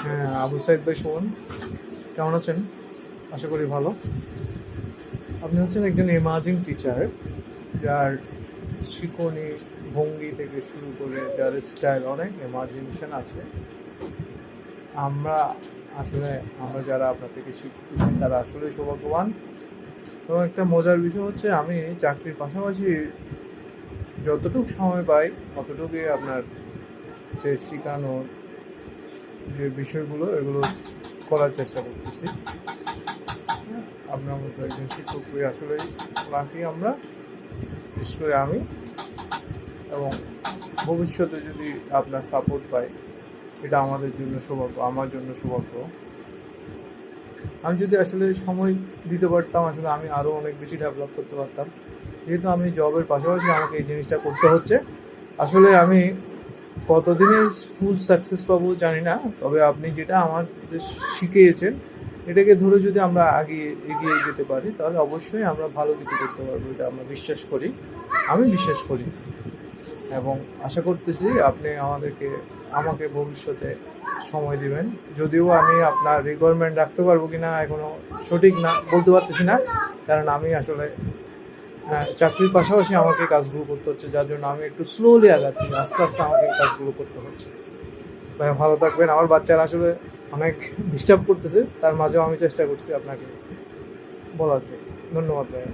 হ্যাঁ, আবু সাইদ ভাই শোভন, কেমন আছেন? আশা করি ভালো। আপনি হচ্ছেন একজন এমার্জিং টিচার, যার শিকড়ি ভঙ্গি থেকে শুরু করে যার স্টাইল অনেক ইমাজিনেশন আছে। আমরা আমরা যারা আপনার থেকে শিখতেছি তারা আসলে সৌভাগ্যবান। এবং একটা মজার বিষয় হচ্ছে, আমি চাকরির পাশাপাশি যতটুকু সময় পাই ততটুকুই আপনার যে শেখানোর যে বিষয়গুলো এগুলো করার চেষ্টা করতেছি। আপনার মতো একজন শিক্ষক আসলেই ওনাকে আমরা, বিশেষ করে আমি, এবং ভবিষ্যতে যদি আপনার সাপোর্ট পাই এটা আমাদের জন্য সৌভাগ্য, আমার জন্য সৌভাগ্য। আমি যদি আসলে সময় দিতে পারতাম আসলে আমি আরও অনেক বেশি ডেভেলপ করতে পারতাম। যেহেতু আমি জবের পাশাপাশি আমাকে এই জিনিসটা করতে হচ্ছে, আসলে আমি কতদিনে ফুল সাকসেস পাবো জানি না, তবে আপনি যেটা আমাদের শিখিয়েছেন এটাকে ধরে যদি আমরা এগিয়ে যেতে পারি তাহলে অবশ্যই আমরা ভালো কিছু করতে পারবো, এটা আমরা বিশ্বাস করি, আমি বিশ্বাস করি। এবং আশা করতেছি আপনি আমাকে ভবিষ্যতে সময় দিবেন। যদিও আমি আপনার রিকোয়ারমেন্ট রাখতে পারবো কি না এখনো সঠিক না, বলতে পারতেছি না, কারণ আমি আসলে চাকরির পাশাপাশি আমাকে কাজগুলো করতে হচ্ছে, যার জন্য আমি একটু স্লোলি আগাচ্ছি, আস্তে আস্তে আমাকে কাজগুলো করতে হচ্ছে। ভাই ভালো থাকবেন। আমার বাচ্চারা আসলে অনেক ডিস্টার্ব করতেছে, তার মাঝেও আমি চেষ্টা করছি আপনাকে বলার জন্য। ধন্যবাদ ভাই।